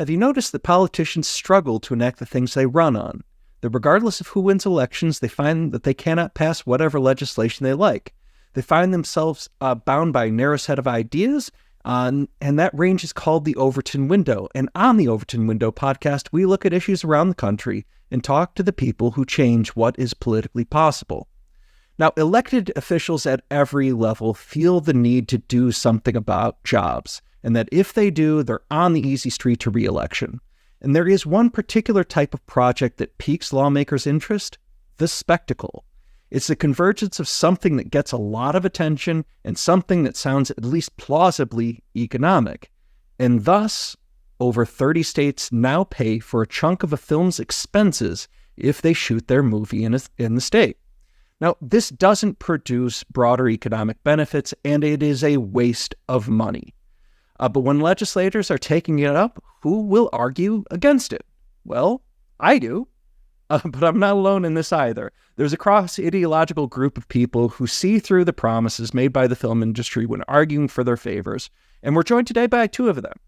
Have you noticed that politicians struggle to enact the things they run on? That regardless of who wins elections, they find that they cannot pass whatever legislation they like. They find themselves bound by a narrow set of ideas, and that range is called the Overton window. And on the Overton window podcast, we look at issues around the country and talk to the people who change what is politically possible. Now, elected officials at every level feel the need to do something about jobs, and that if they do, they're on the easy street to re-election. And there is one particular type of project that piques lawmakers' interest: the spectacle. It's the convergence of something that gets a lot of attention and something that sounds at least plausibly economic. And thus, over 30 states now pay for a chunk of a film's expenses if they shoot their movie in the state. Now, this doesn't produce broader economic benefits, and it is a waste of money. But when legislators are taking it up, who will argue against it? Well, I do. But I'm not alone in this either. There's a cross-ideological group of people who see through the promises made by the film industry when arguing for their favors. And we're joined today by two of them.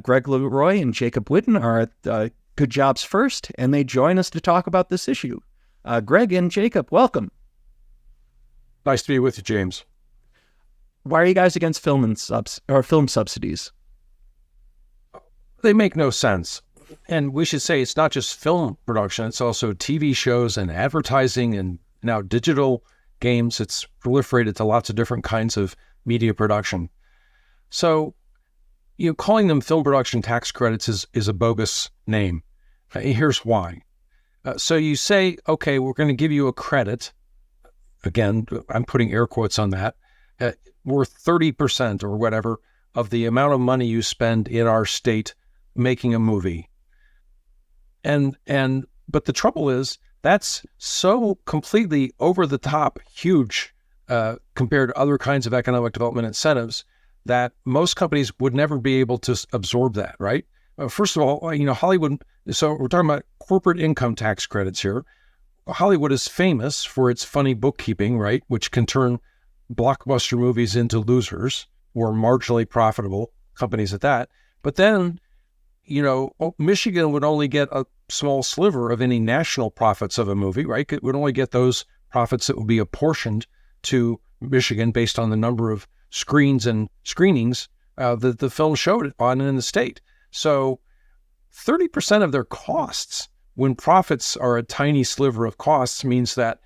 Greg LeRoy and Jacob Whiton are at Good Jobs First, and they join us to talk about this issue. Greg and Jacob, welcome. Nice to be with you, James. Why are you guys against film subsidies? They make no sense. And we should say it's not just film production, it's also TV shows and advertising and now digital games. It's proliferated to lots of different kinds of media production. So, calling them film production tax credits is a bogus name. Here's why. So you say, okay, we're going to give you a credit. Again, I'm putting air quotes on that. Worth 30% or whatever of the amount of money you spend in our state making a movie. But the trouble is that's so completely over the top huge compared to other kinds of economic development incentives that most companies would never be able to absorb that, right? First of all, Hollywood, so we're talking about corporate income tax credits here. Hollywood is famous for its funny bookkeeping, right? Which can turn blockbuster movies into losers or marginally profitable companies at that. But then, Michigan would only get a small sliver of any national profits of a movie, right? It would only get those profits that would be apportioned to Michigan based on the number of screens and screenings that the film showed on in the state. So 30% of their costs, when profits are a tiny sliver of costs, means that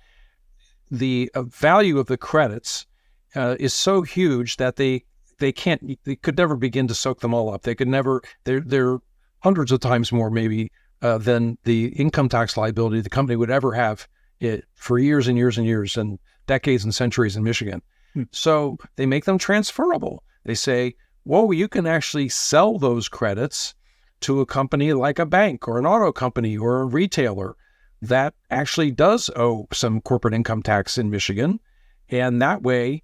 the value of the credits is so huge that they could never begin to soak them all up. They could never, they're hundreds of times more maybe than the income tax liability the company would ever have for years and years and years and decades and centuries in Michigan. So they make them transferable. They say, whoa, you can actually sell those credits to a company like a bank or an auto company or a retailer that actually does owe some corporate income tax in Michigan. And that way,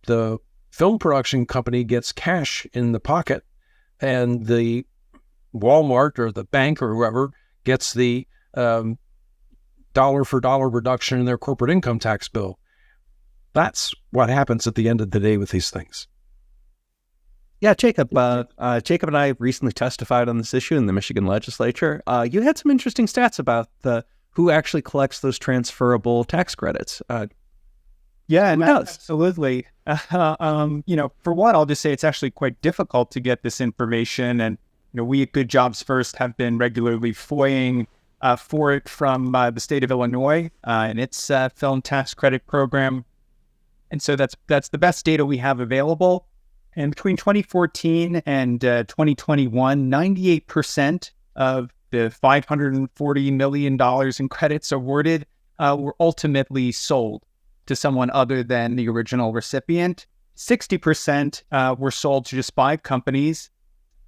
the film production company gets cash in the pocket and the Walmart or the bank or whoever gets the dollar for dollar reduction in their corporate income tax bill. That's what happens at the end of the day with these things. Yeah, Jacob. Jacob and I recently testified on this issue in the Michigan legislature. You had some interesting stats about who actually collects those transferable tax credits. Yeah, absolutely. For one, I'll just say it's actually quite difficult to get this information. And, we at Good Jobs First have been regularly FOIAing for it from the state of Illinois and its film tax credit program. And so that's the best data we have available. And between 2014 and 2021, 98% of the $540 million in credits awarded were ultimately sold to someone other than the original recipient. 60% were sold to just 5 companies: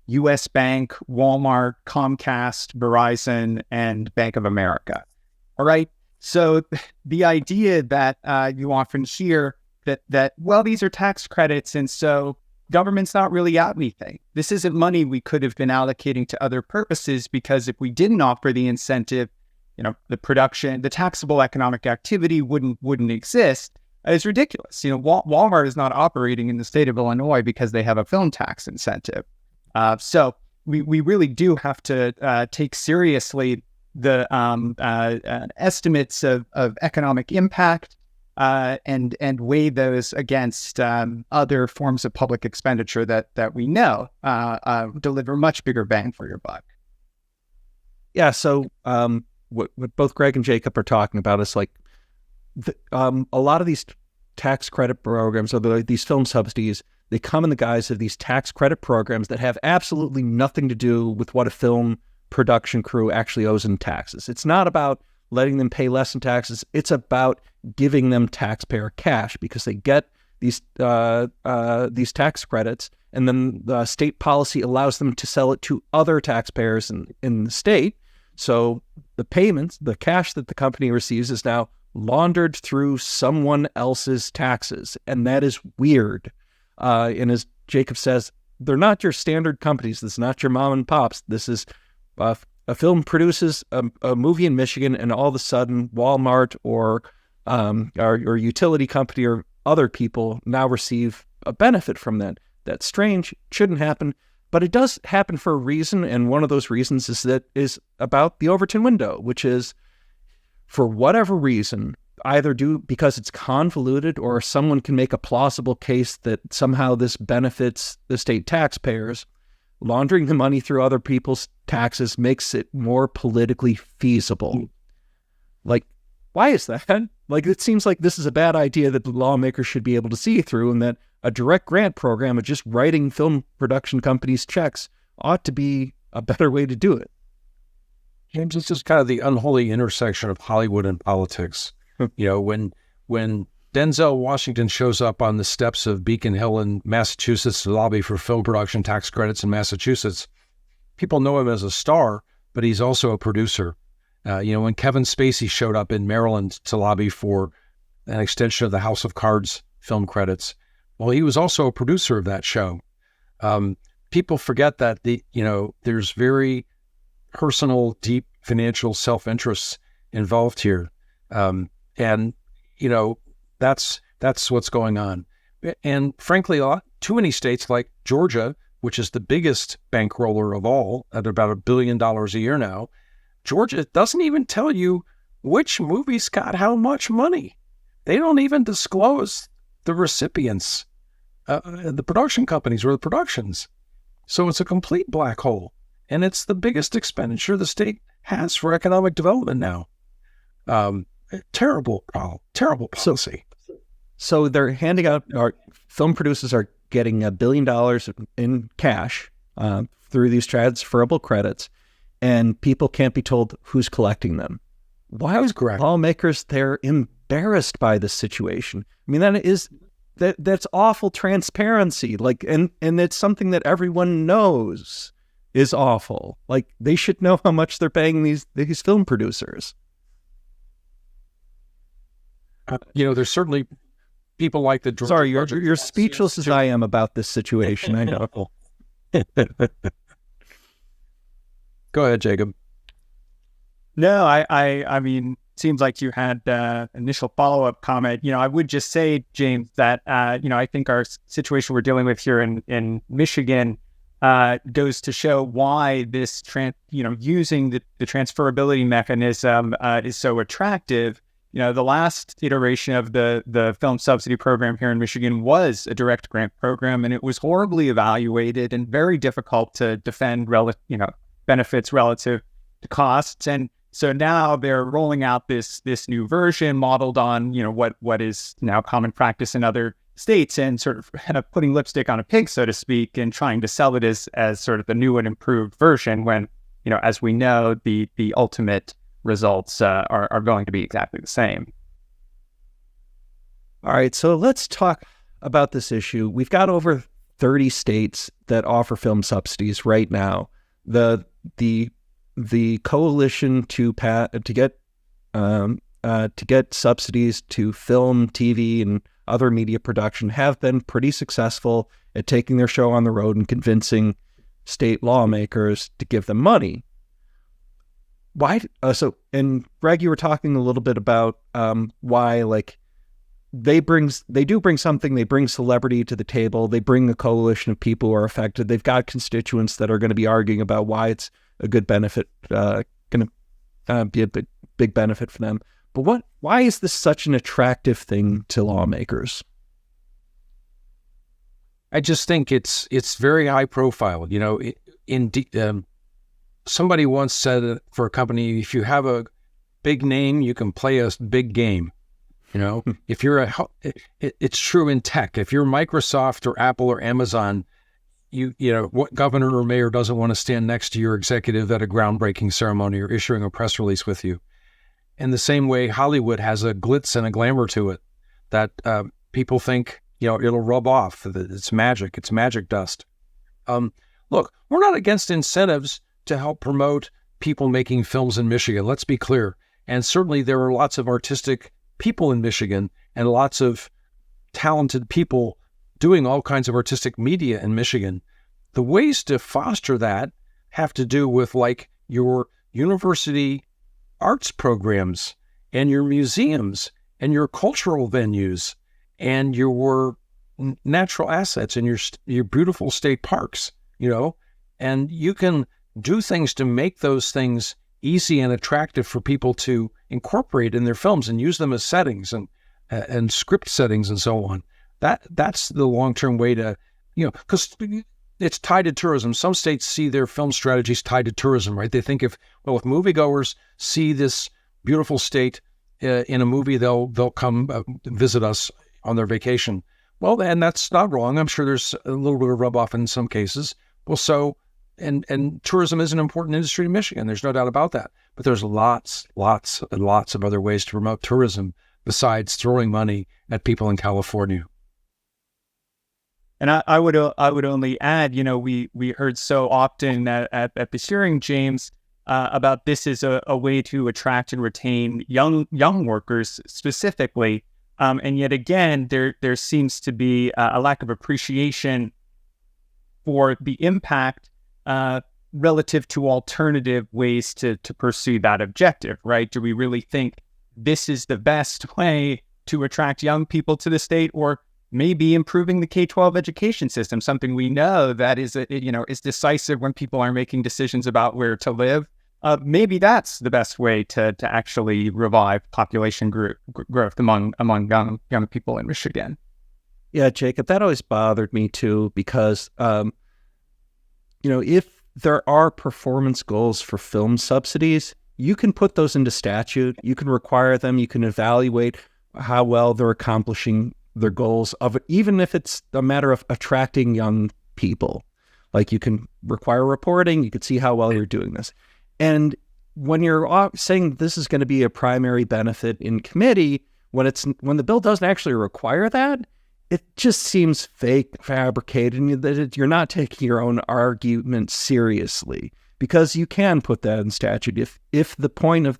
U.S. Bank, Walmart, Comcast, Verizon, and Bank of America. All right. So the idea that you often hear that, well, these are tax credits, and so government's not really out anything. This isn't money we could have been allocating to other purposes, because if we didn't offer the incentive, the production, the taxable economic activity wouldn't exist. It's ridiculous. Walmart is not operating in the state of Illinois because they have a film tax incentive. So we really do have to take seriously the estimates of economic impact and weigh those against other forms of public expenditure that we know deliver much bigger bang for your buck. Yeah. So what both Greg and Jacob are talking about is like a lot of these tax credit programs or these film subsidies, they come in the guise of these tax credit programs that have absolutely nothing to do with what a film production crew actually owes in taxes. It's not about letting them pay less in taxes. It's about giving them taxpayer cash because they get these tax credits, and then the state policy allows them to sell it to other taxpayers in the state. So the payments, the cash that the company receives is now laundered through someone else's taxes, and that is weird. And as Jacob says, they're not your standard companies. This is not your mom and pops. This is a film produces a movie in Michigan, and all of a sudden Walmart or utility company or other people now receive a benefit from that. That's strange. Shouldn't happen, but it does happen for a reason. And one of those reasons is about the Overton window, which is, for whatever reason, either because it's convoluted or someone can make a plausible case that somehow this benefits the state taxpayers, laundering the money through other people's taxes makes it more politically feasible. Like, why is that? Like, it seems like this is a bad idea that the lawmakers should be able to see through, and that a direct grant program of just writing film production companies checks ought to be a better way to do it. James, it's just kind of the unholy intersection of Hollywood and politics. You know, when Denzel Washington shows up on the steps of Beacon Hill in Massachusetts to lobby for film production tax credits in Massachusetts, people know him as a star, but he's also a producer. When Kevin Spacey showed up in Maryland to lobby for an extension of the House of Cards film credits, well, he was also a producer of that show. People forget that there's very personal, deep financial self-interests involved here. That's what's going on. And frankly, too many states like Georgia, which is the biggest bankroller of all at about $1 billion a year now, Georgia doesn't even tell you which movies got how much money. They don't even disclose the recipients, the production companies or the productions. So it's a complete black hole. And it's the biggest expenditure the state has for economic development now. Terrible policy. So they're handing out, our film producers are getting $1 billion in cash through these transferable credits, and people can't be told who's collecting them. Why are lawmakers, they're embarrassed by this situation? I mean, that's awful transparency. Like, and it's something that everyone knows is awful. Like, they should know how much they're paying these film producers. There's certainly people like the Georgia. Sorry, you're speechless as I am about this situation. I know. Go ahead, Jacob. No, I mean, seems like you had initial follow-up comment. I would just say, James, that I think our situation we're dealing with here in Michigan goes to show why this using the transferability mechanism is so attractive. The last iteration of the film subsidy program here in Michigan was a direct grant program, and it was horribly evaluated and very difficult to defend benefits relative to costs. And so now they're rolling out this new version modeled on what is now common practice in other states, and sort of putting lipstick on a pig, so to speak, and trying to sell it as sort of the new and improved version, when as we know, the ultimate results are going to be exactly the same. All right, so let's talk about this issue. We've got over 30 states that offer film subsidies right now. The coalition to get subsidies to film, TV, and other media production have been pretty successful at taking their show on the road and convincing state lawmakers to give them money. Why? And Greg, you were talking a little bit about why, like, they do bring something. They bring celebrity to the table. They bring a coalition of people who are affected. They've got constituents that are going to be arguing about why it's a good benefit, going to be a big benefit for them. But why is this such an attractive thing to lawmakers? I just think it's very high profile. Somebody once said for a company, if you have a big name, you can play a big game. If you're it's true in tech. If you're Microsoft or Apple or Amazon, what governor or mayor doesn't want to stand next to your executive at a groundbreaking ceremony or issuing a press release with you? In the same way, Hollywood has a glitz and a glamour to it that people think, it'll rub off. It's magic. It's magic dust. Look, we're not against incentives to help promote people making films in Michigan. Let's be clear. And certainly there are lots of artistic people in Michigan and lots of talented people doing all kinds of artistic media in Michigan. The ways to foster that have to do with like your university arts programs and your museums and your cultural venues and your natural assets and your beautiful state parks, and you can do things to make those things easy and attractive for people to incorporate in their films and use them as settings and script settings and so on. That's the long-term way to, because it's tied to tourism. Some states see their film strategies tied to tourism, right? They think if moviegoers see this beautiful state in a movie, they'll come visit us on their vacation. Well, and that's not wrong. I'm sure there's a little bit of rub off in some cases. Well, so, and tourism is an important industry in Michigan. There's no doubt about that. But there's lots and lots of other ways to promote tourism besides throwing money at people in California. And I would only add, we heard so often at this hearing, James, about this is a way to attract and retain young workers specifically. And yet again, there seems to be a lack of appreciation for the impact relative to alternative ways to pursue that objective, right? Do we really think this is the best way to attract young people to the state, or maybe improving the K-12 education system, something we know that is decisive when people are making decisions about where to live? Maybe that's the best way to actually revive population growth among young people in Michigan. Yeah, Jacob, that always bothered me too, because if there are performance goals for film subsidies, you can put those into statute. You can require them. You can evaluate how well they're accomplishing their goals of it, even if it's a matter of attracting young people. Like you can require reporting. You can see how well you're doing this. And when you're saying this is going to be a primary benefit in committee, when the bill doesn't actually require that, it just seems fake, fabricated, and that you're not taking your own argument seriously, because you can put that in statute. If the point of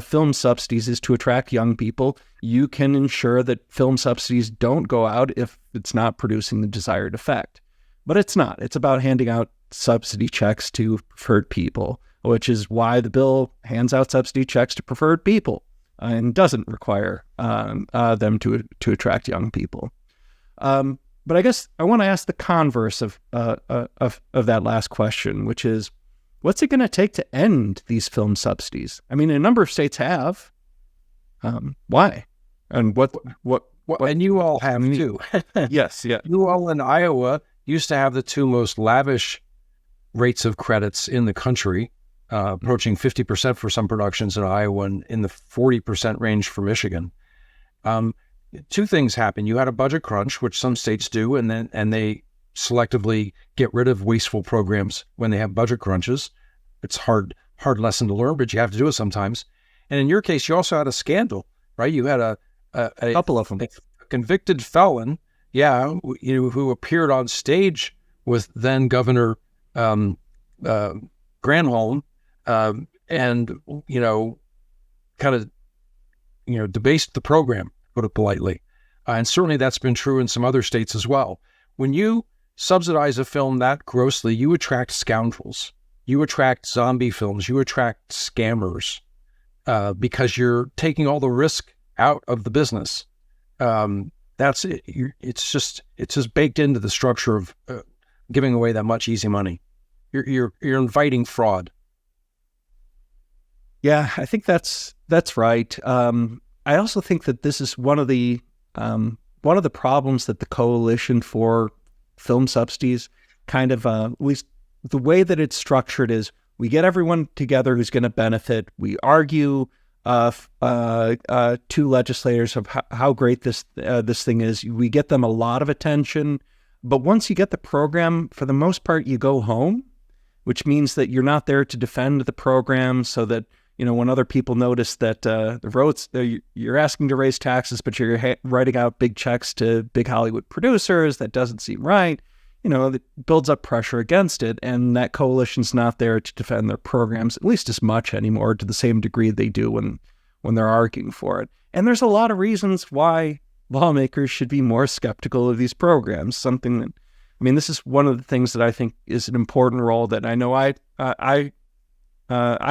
film subsidies is to attract young people, you can ensure that film subsidies don't go out if it's not producing the desired effect. But it's not. It's about handing out subsidy checks to preferred people, which is why the bill hands out subsidy checks to preferred people and doesn't require them to attract young people. But I guess I want to ask the converse of that last question, which is, what's it going to take to end these film subsidies? I mean, a number of states have. Why? And what? And you all have too. Yes, yeah. You all in Iowa used to have the two most lavish rates of credits in the country, approaching 50% for some productions in Iowa and in the 40% range for Michigan. Two things happened. You had a budget crunch, which some states do, and they selectively get rid of wasteful programs when they have budget crunches. It's hard lesson to learn, but you have to do it sometimes. And in your case, you also had a scandal, right? You had a couple of them, a convicted felon, who appeared on stage with then Governor Granholm, and debased the program, put it politely. And certainly that's been true in some other states as well. When you subsidize a film that grossly, you attract scoundrels. You attract zombie films. You attract scammers because you're taking all the risk out of the business. That's it. It's just baked into the structure of giving away that much easy money. You're inviting fraud. Yeah, I think that's right. I also think that this is one of the problems that the Coalition for Film Subsidies kind of, at least the way that it's structured is, we get everyone together who's going to benefit. We argue to legislators of how great this thing is. We get them a lot of attention, but once you get the program, for the most part, you go home, which means that you're not there to defend the program, so that, you know, when other people notice that the roads, you're asking to raise taxes, but you're writing out big checks to big Hollywood producers, that doesn't seem right. You know, it builds up pressure against it, and that coalition's not there to defend their programs, at least as much anymore, to the same degree they do when they're arguing for it. And there's a lot of reasons why lawmakers should be more skeptical of these programs. Something that, I mean, this is one of the things that I think is an important role that I know I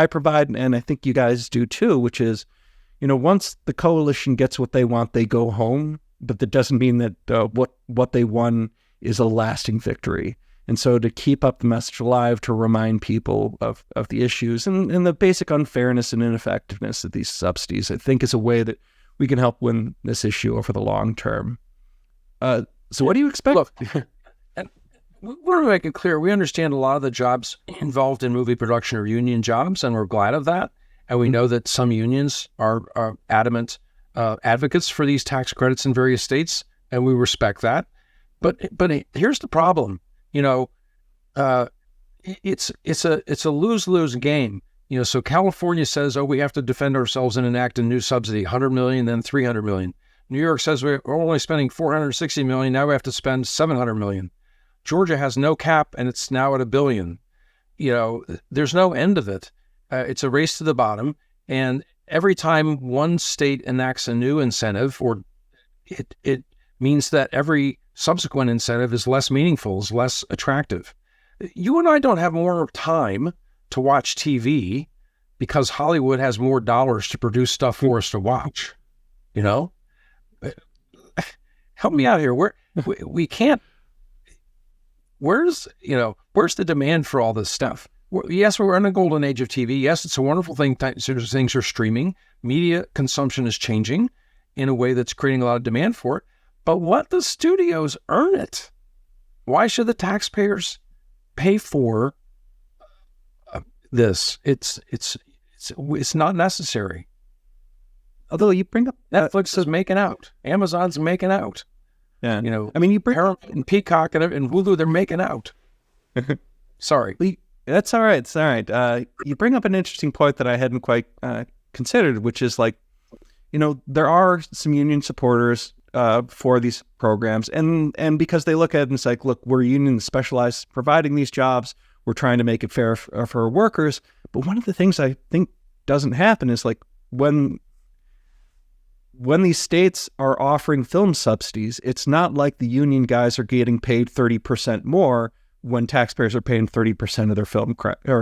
provide, and I think you guys do too, which is, you know, once the coalition gets what they want, they go home, but that doesn't mean that what they won is a lasting victory. And so to keep up the message alive, to remind people of the issues and the basic unfairness and ineffectiveness of these subsidies, I think is a way that we can help win this issue over the long term. So what do you expect? Look, and we want to make it clear, we understand a lot of the jobs involved in movie production are union jobs, and we're glad of that. And we know that some unions are adamant advocates for these tax credits in various states, and we respect that. But here's the problem. You know, it's a lose-lose game. You know, so California says, oh, we have to defend ourselves and enact a new subsidy, 100 million, then 300 million. New York says we're only spending 460 million. Now we have to spend 700 million. Georgia has no cap, and it's now at $1 billion. You know, there's no end of it. It's a race to the bottom. And every time one state enacts a new incentive, or it means that every subsequent incentive is less meaningful, is less attractive. You and I don't have more time to watch TV because Hollywood has more dollars to produce stuff for us to watch. You know, help me out here. We can't. Where's the demand for all this stuff? Yes, we're in a golden age of TV. Yes, it's a wonderful thing. Things are streaming. Media consumption is changing in a way that's creating a lot of demand for it. But let the studios earn it. Why should the taxpayers pay for this? It's not necessary. Although you bring up Netflix is making out, Amazon's making out. Yeah, you know, I mean, you bring Paramount and Peacock and Hulu, they're making out. Sorry, that's all right. It's all right. You bring up an interesting point that I hadn't quite considered, which is like, you know, there are some union supporters for these programs, and because they look at it and it's like, look, we're a union specialized providing these jobs, we're trying to make it fair for workers. But one of the things I think doesn't happen is like when these states are offering film subsidies, it's not like the union guys are getting paid 30% more when taxpayers are paying 30% of their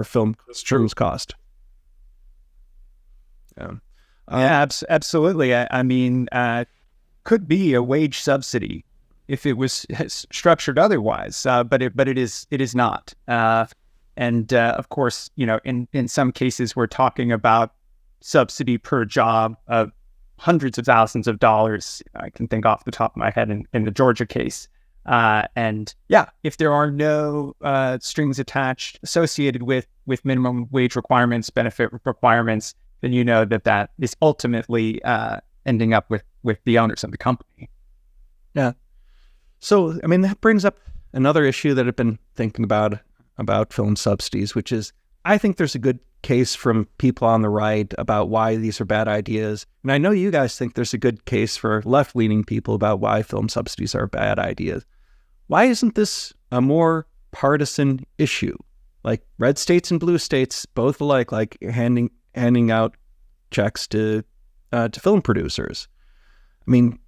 film streams cost. Absolutely. I mean, could be a wage subsidy if it was structured otherwise, but it is not. And of course, you know, in some cases, we're talking about subsidy per job of hundreds of thousands of dollars. I can think off the top of my head in the Georgia case. And yeah, if there are no strings attached associated with minimum wage requirements, benefit requirements, then you know that is ultimately ending up with the owners of the company. Yeah. So, I mean, that brings up another issue that I've been thinking about film subsidies, which is, I think there's a good case from people on the right about why these are bad ideas. And I know you guys think there's a good case for left-leaning people about why film subsidies are bad ideas. Why isn't this a more partisan issue? Like red states and blue states, both alike, like handing out checks to film producers. I mean,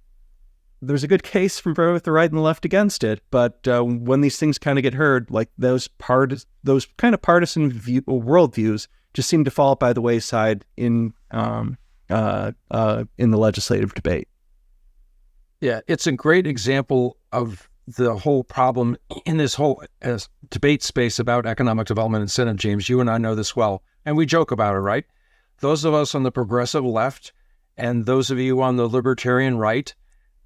there's a good case from both the right and the left against it, but when these things kind of get heard, like those kind of partisan worldviews just seem to fall by the wayside in the legislative debate. Yeah, it's a great example of the whole problem in this whole debate space about economic development incentive, James. You and I know this well, and we joke about it, right? Those of us on the progressive left and those of you on the libertarian right,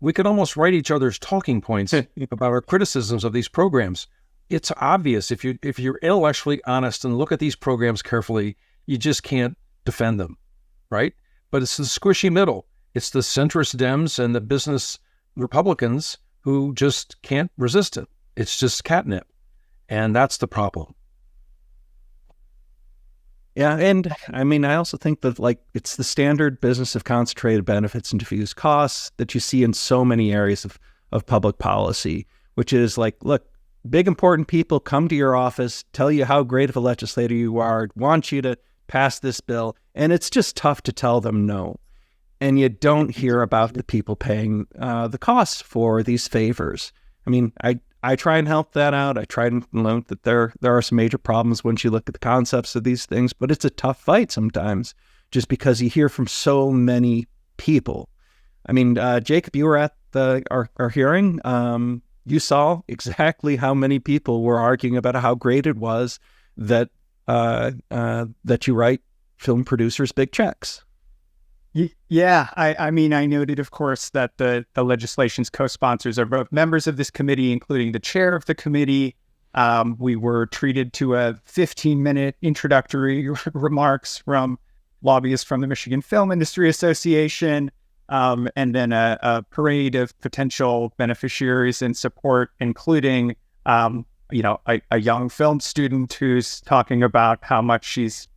we could almost write each other's talking points about our criticisms of these programs. It's obvious if you're intellectually honest and look at these programs carefully, you just can't defend them, right? But it's the squishy middle. It's the centrist Dems and the business Republicans who just can't resist it. It's just catnip. And that's the problem. Yeah, and I mean, I also think that it's the standard business of concentrated benefits and diffuse costs that you see in so many areas of public policy, which is like, look, big important people come to your office, tell you how great of a legislator you are, want you to pass this bill, and it's just tough to tell them no. And you don't hear about the people paying the costs for these favors. I mean, I try and help that out. I try and note that there are some major problems once you look at the concepts of these things, but it's a tough fight sometimes just because you hear from so many people. I mean, Jacob, you were at our hearing. You saw exactly how many people were arguing about how great it was that you write film producers big checks. Yeah, I mean, I noted, of course, that the legislation's co-sponsors are both members of this committee, including the chair of the committee. We were treated to a 15-minute introductory remarks from lobbyists from the Michigan Film Industry Association, and then a parade of potential beneficiaries and support, including, a young film student who's talking about how much she's,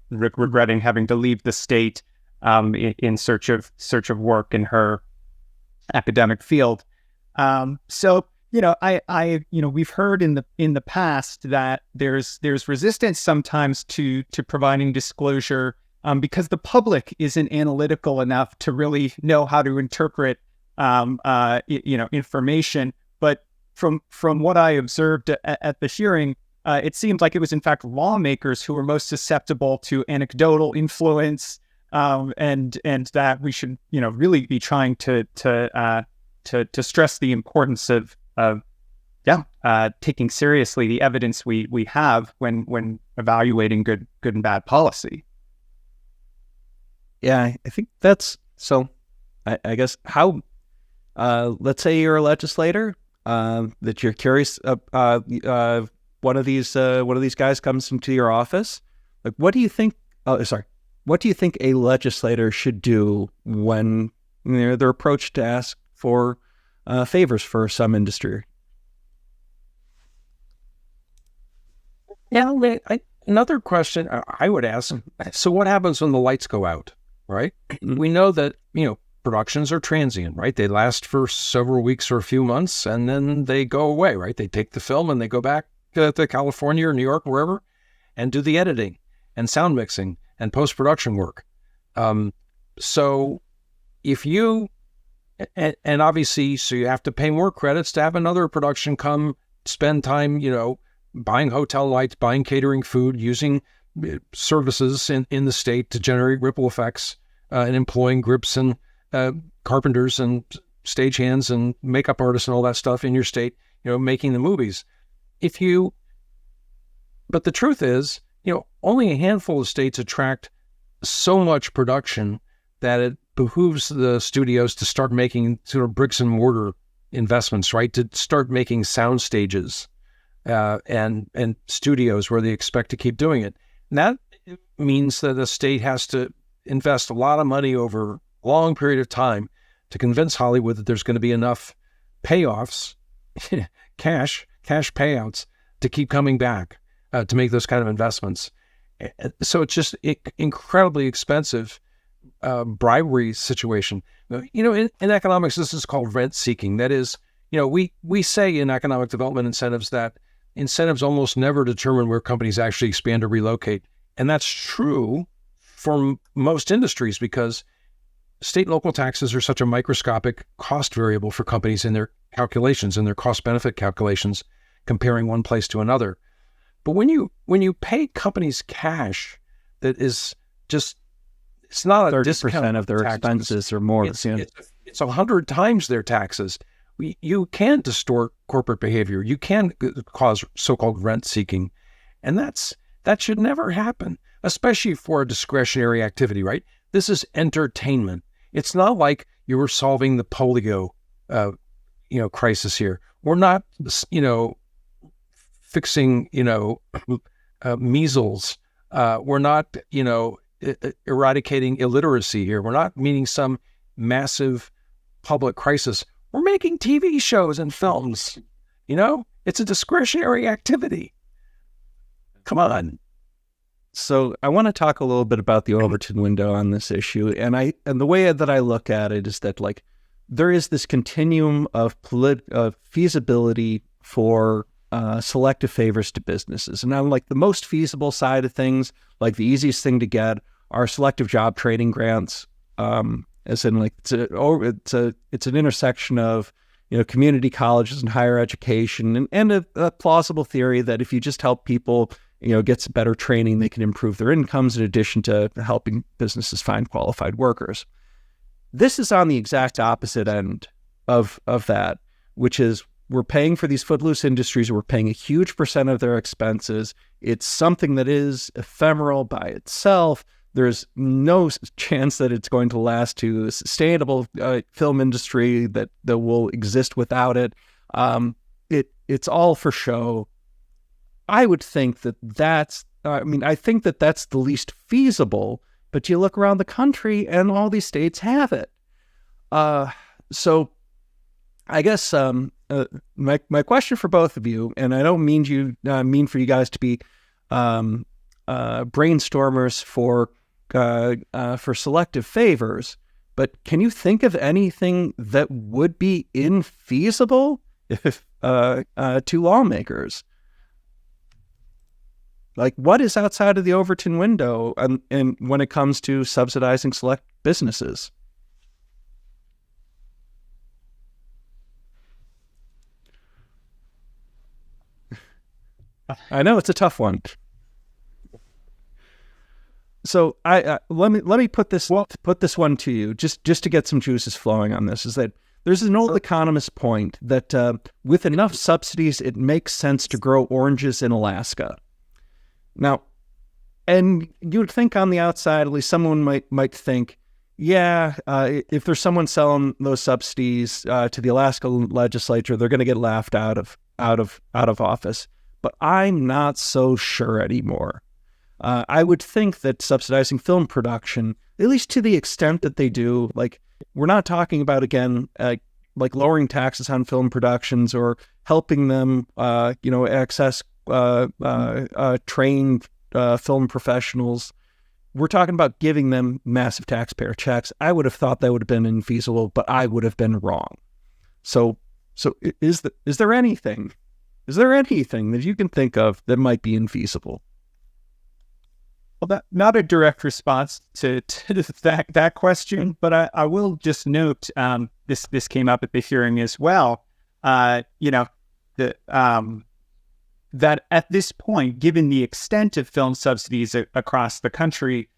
regretting having to leave the state in search of work in her academic field. So we've heard in the past that there's resistance sometimes to providing disclosure because the public isn't analytical enough to really know how to interpret information. But from what I observed at the hearing, it seemed like it was in fact lawmakers who were most susceptible to anecdotal influence. And that we should, really be trying to stress the importance of taking seriously the evidence we have when evaluating good and bad policy. Yeah, I think that's so. I guess how, let's say you're a legislator, that you're curious. One of these guys comes into your office. Like, what do you think? What do you think a legislator should do when they're approached to ask for favors for some industry? Yeah, another question I would ask, so what happens when the lights go out, right? We know that, productions are transient, right? They last for several weeks or a few months, and then they go away, right? They take the film and they go back to California or New York, wherever, and do the editing and sound mixing and post-production work. So if you, and obviously, so you have to pay more credits to have another production come spend time, buying hotel lights, buying catering food, using services in the state to generate ripple effects, and employing grips and carpenters and stagehands and makeup artists and all that stuff in your state, making the movies. But the truth is, only a handful of states attract so much production that it behooves the studios to start making sort of bricks and mortar investments, right? To start making sound stages and studios where they expect to keep doing it. And that means that a state has to invest a lot of money over a long period of time to convince Hollywood that there's going to be enough payoffs, cash payouts to keep coming back to make those kind of investments. So it's just incredibly expensive bribery situation. In economics, this is called rent seeking. That is, we say in economic development incentives that incentives almost never determine where companies actually expand or relocate. And that's true for most industries because state and local taxes are such a microscopic cost variable for companies in their calculations, in their cost-benefit calculations, comparing one place to another. But when you pay companies cash that is just it's not a 30% discount of their taxes. expenses or more. It's 100 times their taxes. You can distort corporate behavior. You can cause so-called rent seeking, and that should never happen, especially for a discretionary activity, right? This is entertainment. It's not like you were solving the polio, crisis here. We're not, fixing, measles. We're not, eradicating illiteracy here. We're not meeting some massive public crisis. We're making TV shows and films. It's a discretionary activity. Come on. So I want to talk a little bit about the Overton window on this issue, and the way that I look at it is that there is this continuum of feasibility for selective favors to businesses, and on the most feasible side of things, the easiest thing to get are selective job training grants. As in, it's an intersection of community colleges and higher education, and a plausible theory that if you just help people get some better training, they can improve their incomes in addition to helping businesses find qualified workers. This is on the exact opposite end of that, which is we're paying for these footloose industries. We're paying a huge percent of their expenses. It's something that is ephemeral by itself. There's no chance that it's going to last to a sustainable film industry that will exist without it. It's all for show. I would think that's the least feasible, but you look around the country and all these states have it. So I guess my question for both of you, and I don't mean for you guys to be brainstormers for selective favors, but can you think of anything that would be infeasible to lawmakers? What is outside of the Overton window and when it comes to subsidizing select businesses? I know it's a tough one. So let me put this one to you just to get some juices flowing on this. Is that there's an old economist point that with enough subsidies, it makes sense to grow oranges in Alaska. Now, and you would think on the outside, at least someone might think, if there's someone selling those subsidies to the Alaska legislature, they're going to get laughed out of office. But I'm not so sure anymore. I would think that subsidizing film production, at least to the extent that they do, we're not talking about, again, lowering taxes on film productions or helping them, access trained film professionals. We're talking about giving them massive taxpayer checks. I would have thought that would have been infeasible, but I would have been wrong. So is there anything that you can think of that might be infeasible? Well, that not a direct response to that question, but I will just note this came up at the hearing as well. That at this point, given the extent of film subsidies across the country,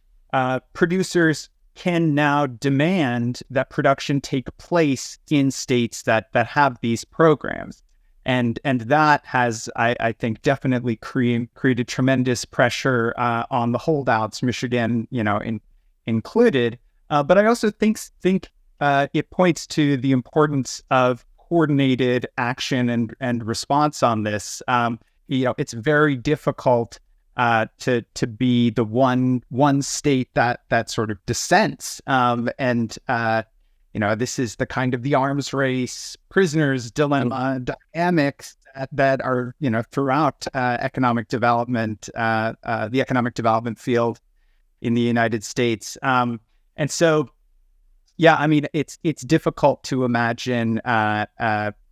producers can now demand that production take place in states that have these programs. And that has, I think, definitely created tremendous pressure on the holdouts, Michigan, included. But I also think it points to the importance of coordinated action and response on this. It's very difficult to be the one state that sort of dissents. This is the kind of the arms race, prisoners dilemma dynamics that are, throughout economic development, the economic development field in the United States. And so, it's difficult to imagine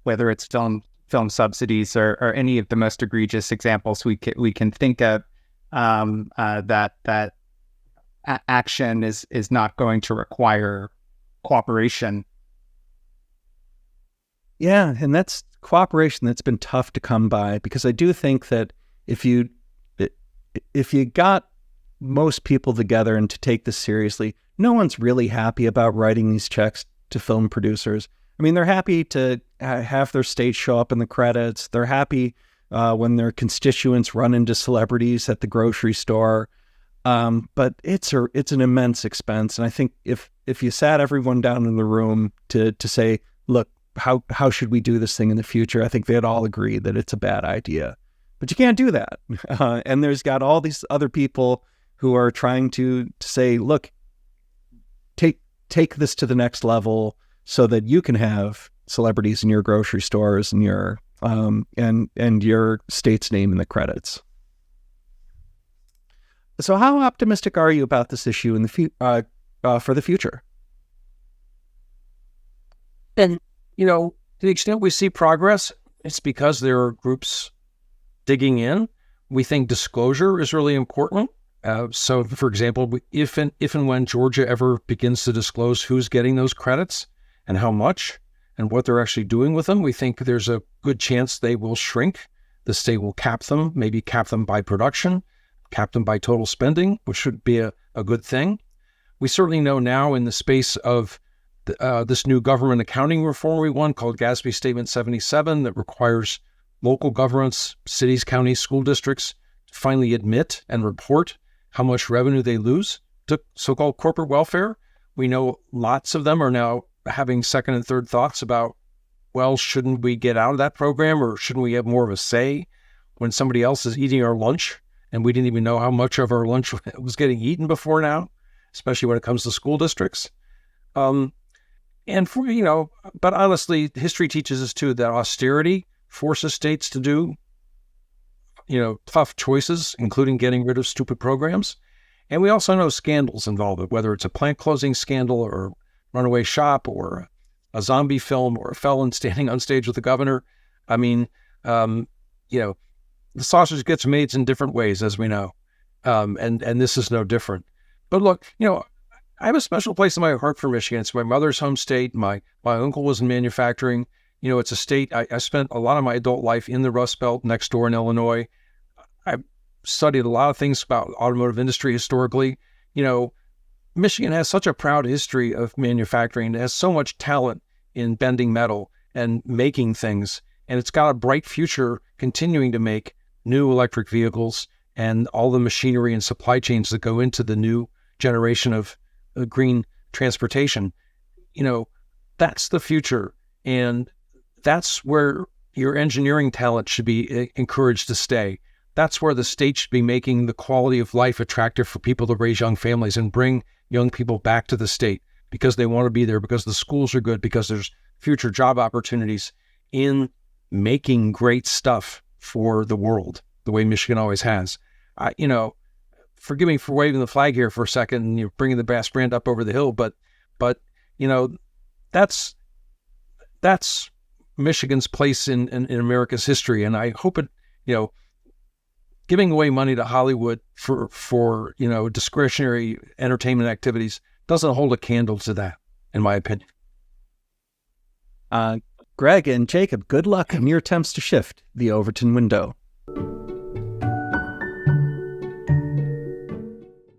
whether it's film subsidies or any of the most egregious examples we can think of, that action is not going to require cooperation. Yeah, and that's cooperation that's been tough to come by, because I do think that if you got most people together and to take this seriously. No one's really happy about writing these checks to film producers. I mean, they're happy to have their state show up in the credits. They're happy when their constituents run into celebrities at the grocery store. But it's an immense expense. And I think if you sat everyone down in the room to say, look, how should we do this thing in the future? I think they'd all agree that it's a bad idea. But you can't do that. And there's got all these other people who are trying to say, look, take this to the next level so that you can have celebrities in your grocery stores and your and your state's name in the credits. So how optimistic are you about this issue in the for the future? And, to the extent we see progress, it's because there are groups digging in. We think disclosure is really important. So, for example, if and when Georgia ever begins to disclose who's getting those credits and how much and what they're actually doing with them, we think there's a good chance they will shrink. The state will cap them, maybe cap them by production, cap them by total spending, which would be a good thing. We certainly know now in the space of this new government accounting reform we won called GASB Statement 77 that requires local governments, cities, counties, school districts to finally admit and report how much revenue they lose to so-called corporate welfare. We know lots of them are now having second and third thoughts about, well, shouldn't we get out of that program, or shouldn't we have more of a say when somebody else is eating our lunch and we didn't even know how much of our lunch was getting eaten before now, especially when it comes to school districts. But honestly, history teaches us too that austerity forces states to do, tough choices, including getting rid of stupid programs. And we also know scandals involve it, whether it's a plant closing scandal or runaway shop or a zombie film or a felon standing on stage with the governor. I mean, the sausage gets made in different ways, as we know. And this is no different. But look, I have a special place in my heart for Michigan. It's my mother's home state. My uncle was in manufacturing. It's a state. I spent a lot of my adult life in the Rust Belt next door in Illinois. I studied a lot of things about automotive industry historically. Michigan has such a proud history of manufacturing. It has so much talent in bending metal and making things. And it's got a bright future continuing to make new electric vehicles and all the machinery and supply chains that go into the new generation of green transportation. That's the future. And that's where your engineering talent should be encouraged to stay. That's where the state should be making the quality of life attractive for people to raise young families and bring young people back to the state because they want to be there, because the schools are good, because there's future job opportunities in making great stuff for the world, the way Michigan always has. Forgive me for waving the flag here for a second and you're bringing the Bass brand up over the hill, but that's Michigan's place in America's history. And I hope it, giving away money to Hollywood for discretionary entertainment activities doesn't hold a candle to that, in my opinion. Greg and Jacob, good luck in your attempts to shift the Overton window.